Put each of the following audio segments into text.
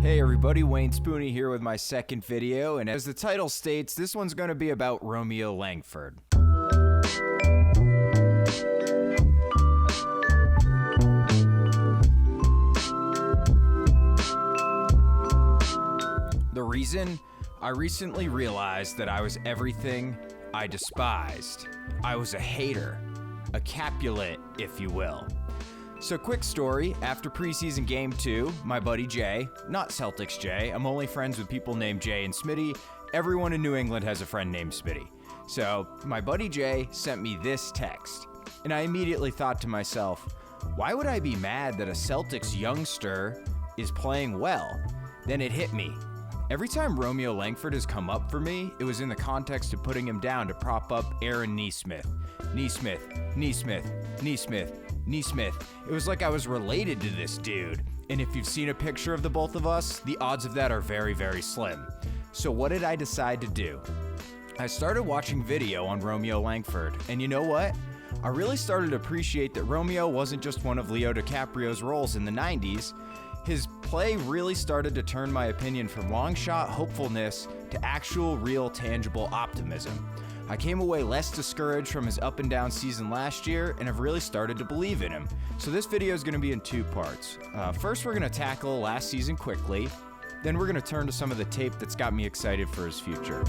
Hey everybody, Wayne Spooney here with my second video, and as the title states, this one's going to be about Romeo Langford. The reason? I recently realized that I was everything I despised. I was a hater, a Capulet, if you will. So quick story, after preseason game 2, my buddy Jay, not Celtics Jay, I'm only friends with people named Jay and Smitty. Everyone in New England has a friend named Smitty. So my buddy Jay sent me this text, and I immediately thought to myself, why would I be mad that a Celtics youngster is playing well? Then it hit me. Every time Romeo Langford has come up for me, it was in the context of putting him down to prop up Aaron Nesmith. It was like I was related to this dude. And if you've seen a picture of the both of us, the odds of that are very, very slim. So what did I decide to do? I started watching video on Romeo Langford, and you know what? I really started to appreciate that Romeo wasn't just one of Leo DiCaprio's roles in the 90s. His play really started to turn my opinion from long shot hopefulness to actual, real, tangible optimism. I came away less discouraged from his up and down season last year and have really started to believe in him. So this video is going to be in 2 parts. First, we're going to tackle last season quickly. Then we're going to turn to some of the tape that's got me excited for his future.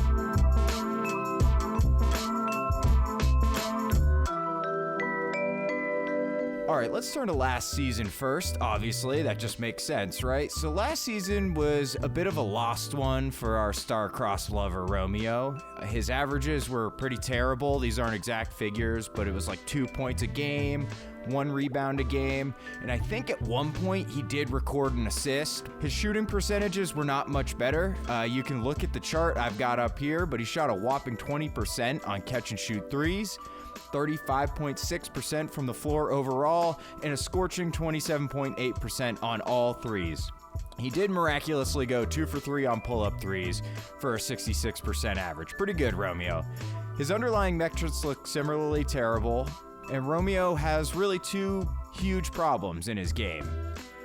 All right, let's turn to last season first. Obviously, that just makes sense, right? So last season was a bit of a lost one for our star-crossed lover, Romeo. His averages were pretty terrible. These aren't exact figures, but it was like 2 points a game, 1 rebound a game, and I think at one point he did record an assist. His shooting percentages were not much better. You can look at the chart I've got up here, but he shot a whopping 20% on catch-and-shoot threes, 35.6% from the floor overall, and a scorching 27.8% on all threes. He did miraculously go 2 for 3 on pull-up threes for a 66% average. Pretty good, Romeo. His underlying metrics look similarly terrible, and Romeo has really 2 huge problems in his game.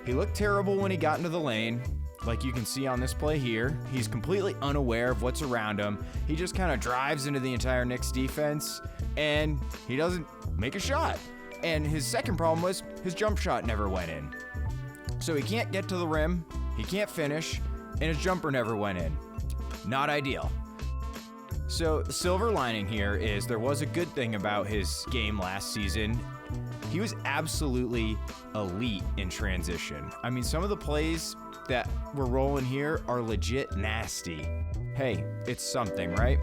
He looked terrible when he got into the lane. Like you can see on this play here, he's completely unaware of what's around him. He just kind of drives into the entire Knicks defense, and he doesn't make a shot. And his second problem was his jump shot never went in. So he can't get to the rim, he can't finish, and his jumper never went in. Not ideal. So the silver lining here is there was a good thing about his game last season. He was absolutely elite in transition. I mean, some of the plays that we're rolling here are legit nasty. Hey, it's something, right?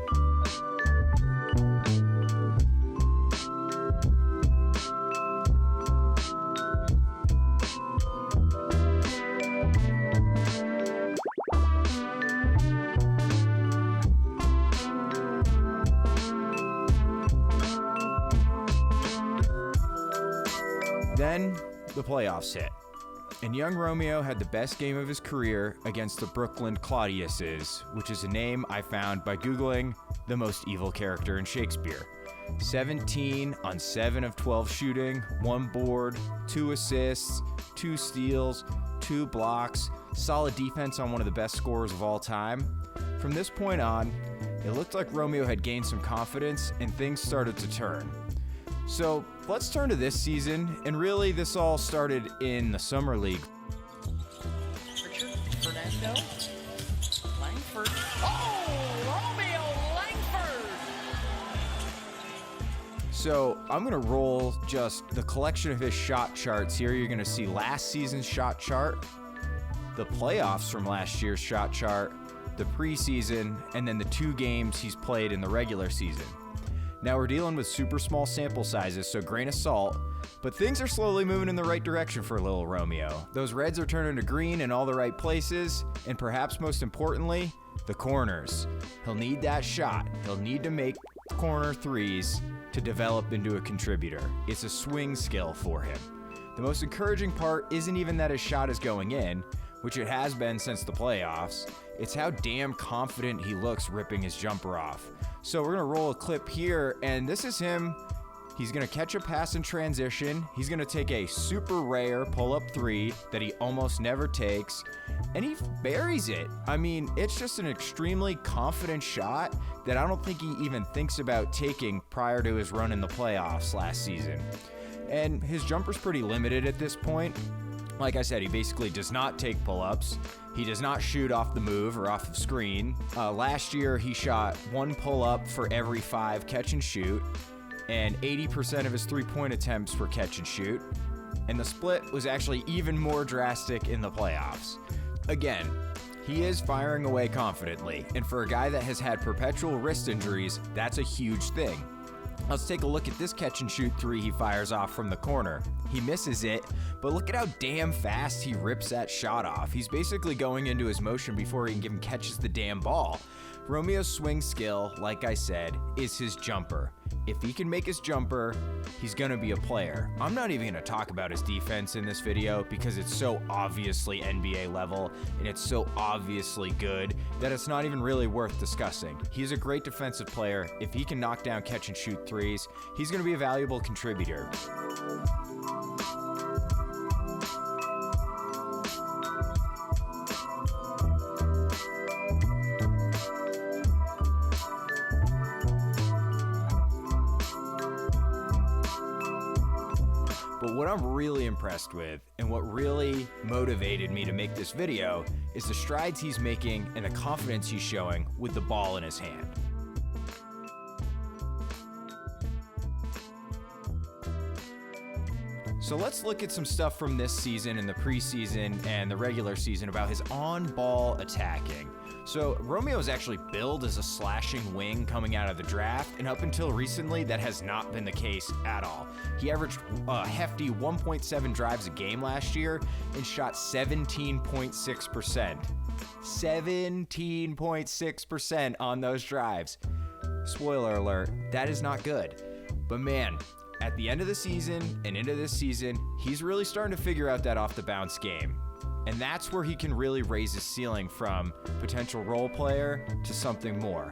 Then the playoffs hit, and young Romeo had the best game of his career against the Brooklyn Claudiuses, which is a name I found by Googling the most evil character in Shakespeare. 17 on 7 of 12 shooting, 1 board, 2 assists, 2 steals, 2 blocks, solid defense on one of the best scorers of all time. From this point on, it looked like Romeo had gained some confidence and things started to turn. So let's turn to this season, and really this all started in the Summer League. Richard, Fernando, Langford. Oh, Romeo Langford! So I'm gonna roll just the collection of his shot charts here. You're gonna see last season's shot chart, the playoffs from last year's shot chart, the preseason, and then the 2 games he's played in the regular season. Now we're dealing with super small sample sizes, so grain of salt, but things are slowly moving in the right direction for little Romeo. Those reds are turning to green in all the right places, and perhaps most importantly, the corners. He'll need that shot. He'll need to make corner threes to develop into a contributor. It's a swing skill for him. The most encouraging part isn't even that his shot is going in, which it has been since the playoffs. It's how damn confident he looks ripping his jumper off. So we're gonna roll a clip here, and this is him. He's gonna catch a pass in transition. He's gonna take a super rare pull-up 3 that he almost never takes, and he buries it. I mean, it's just an extremely confident shot that I don't think he even thinks about taking prior to his run in the playoffs last season. And his jumper's pretty limited at this point. Like I said, he basically does not take pull-ups. He does not shoot off the move or off the screen. Last year, he shot 1 pull-up for every 5 catch and shoot, and 80% of his three-point attempts were catch and shoot. And the split was actually even more drastic in the playoffs. Again, he is firing away confidently, and for a guy that has had perpetual wrist injuries, that's a huge thing. Let's take a look at this catch and shoot 3 he fires off from the corner. He misses it, but look at how damn fast he rips that shot off. He's basically going into his motion before he even catches the damn ball. Romeo's swing skill, like I said, is his jumper. If he can make his jumper, he's gonna be a player. I'm not even gonna talk about his defense in this video because it's so obviously NBA level and it's so obviously good that it's not even really worth discussing. He's a great defensive player. If he can knock down catch and shoot threes, he's gonna be a valuable contributor. But what I'm really impressed with and what really motivated me to make this video is the strides he's making and the confidence he's showing with the ball in his hand. So let's look at some stuff from this season and the preseason and the regular season about his on-ball attacking. So Romeo is actually billed as a slashing wing coming out of the draft, and up until recently, that has not been the case at all. He averaged a hefty 1.7 drives a game last year and shot 17.6%. 17.6% on those drives. Spoiler alert, that is not good. But man, at the end of the season and into this season, he's really starting to figure out that off-the-bounce game. And that's where he can really raise his ceiling from potential role player to something more.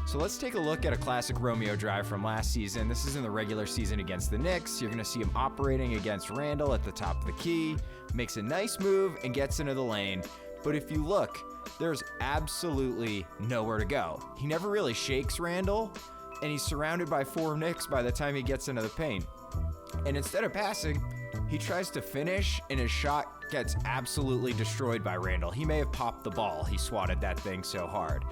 So let's take a look at a classic Romeo drive from last season. This is in the regular season against the Knicks. You're going to see him operating against Randall at the top of the key, makes a nice move and gets into the lane. But if you look, there's absolutely nowhere to go. He never really shakes Randall, and he's surrounded by 4 Knicks by the time he gets into the paint. And instead of passing, he tries to finish, and his shot gets absolutely destroyed by Randall. He may have popped the ball. He swatted that thing so hard.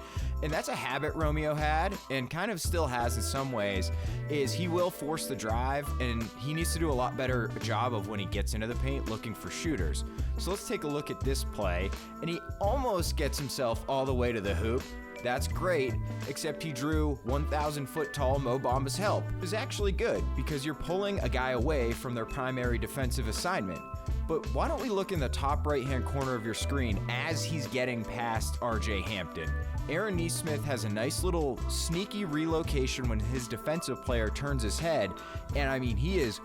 And that's a habit Romeo had, and kind of still has in some ways, is he will force the drive, and he needs to do a lot better job of when he gets into the paint looking for shooters. So let's take a look at this play, and he almost gets himself all the way to the hoop. That's great, except he drew 1,000-foot-tall Mo Bamba's help. It was actually good because you're pulling a guy away from their primary defensive assignment. But why don't we look in the top right-hand corner of your screen as he's getting past RJ Hampton? Aaron Nesmith has a nice little sneaky relocation when his defensive player turns his head, and I mean, he is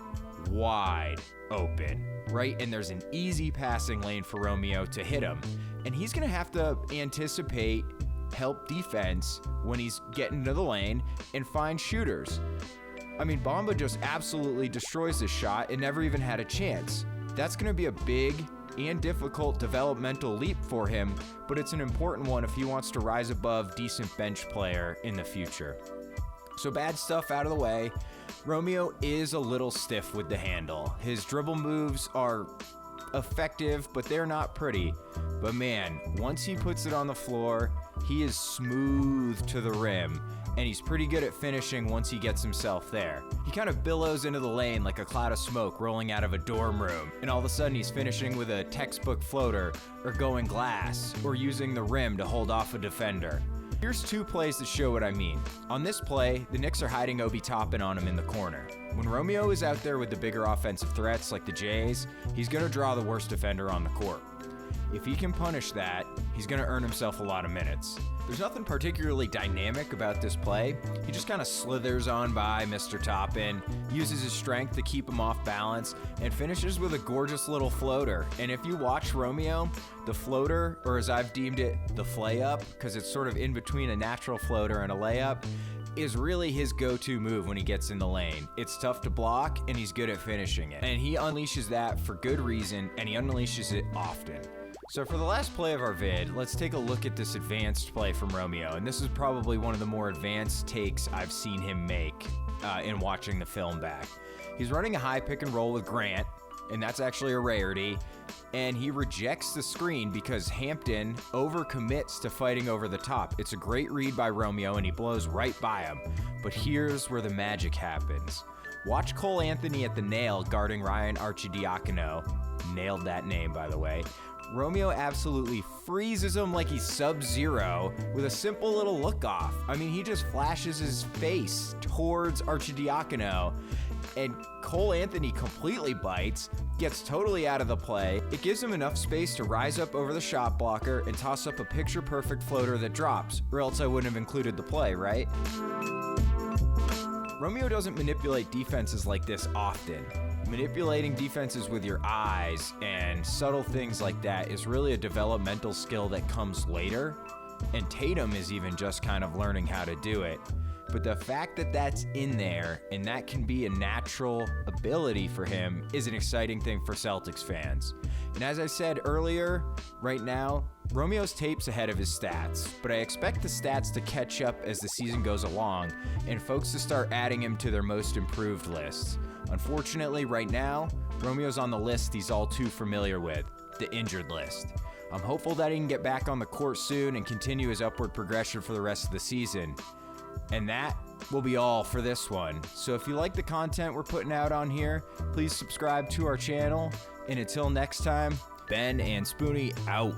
wide open, right? And there's an easy passing lane for Romeo to hit him. And he's gonna have to anticipate help defense when he's getting to the lane and find shooters. I mean, Bamba just absolutely destroys this shot and never even had a chance. That's going to be a big and difficult developmental leap for him, but it's an important one if he wants to rise above decent bench player in the future. So bad stuff out of the way. Romeo is a little stiff with the handle. His dribble moves are effective, but they're not pretty. But man, once he puts it on the floor, he is smooth to the rim, and he's pretty good at finishing once he gets himself there. He kind of billows into the lane like a cloud of smoke rolling out of a dorm room, and all of a sudden he's finishing with a textbook floater, or going glass, or using the rim to hold off a defender. Here's 2 plays that show what I mean. On this play, the Knicks are hiding Obi Toppin on him in the corner. When Romeo is out there with the bigger offensive threats like the Jays, he's going to draw the worst defender on the court. If he can punish that, he's going to earn himself a lot of minutes. There's nothing particularly dynamic about this play. He just kind of slithers on by Mr. Toppin, uses his strength to keep him off balance, and finishes with a gorgeous little floater. And if you watch Romeo, the floater, or as I've deemed it, the flay-up, because it's sort of in between a natural floater and a layup, is really his go-to move when he gets in the lane. It's tough to block, and he's good at finishing it. And he unleashes that for good reason, and he unleashes it often. So for the last play of our vid, let's take a look at this advanced play from Romeo. And this is probably one of the more advanced takes I've seen him make in watching the film back. He's running a high pick and roll with Grant, and that's actually a rarity. And he rejects the screen because Hampton overcommits to fighting over the top. It's a great read by Romeo, and he blows right by him. But here's where the magic happens. Watch Cole Anthony at the nail guarding Ryan Arcidiacono. Nailed that name, by the way. Romeo absolutely freezes him like he's Sub-Zero with a simple little look-off. I mean, he just flashes his face towards Arcidiacono, and Cole Anthony completely bites, gets totally out of the play. It gives him enough space to rise up over the shot blocker and toss up a picture-perfect floater that drops, or else I wouldn't have included the play, right? Romeo doesn't manipulate defenses like this often. Manipulating defenses with your eyes and subtle things like that is really a developmental skill that comes later, and Tatum is even just kind of learning how to do it. But the fact that that's in there and that can be a natural ability for him is an exciting thing for Celtics fans. And as I said earlier, right now, Romeo's tape's ahead of his stats, but I expect the stats to catch up as the season goes along and folks to start adding him to their most improved lists. Unfortunately, right now, Romeo's on the list he's all too familiar with, the injured list. I'm hopeful that he can get back on the court soon and continue his upward progression for the rest of the season. And that will be all for this one. So if you like the content we're putting out on here, please subscribe to our channel. And until next time, Ben and Spooney out.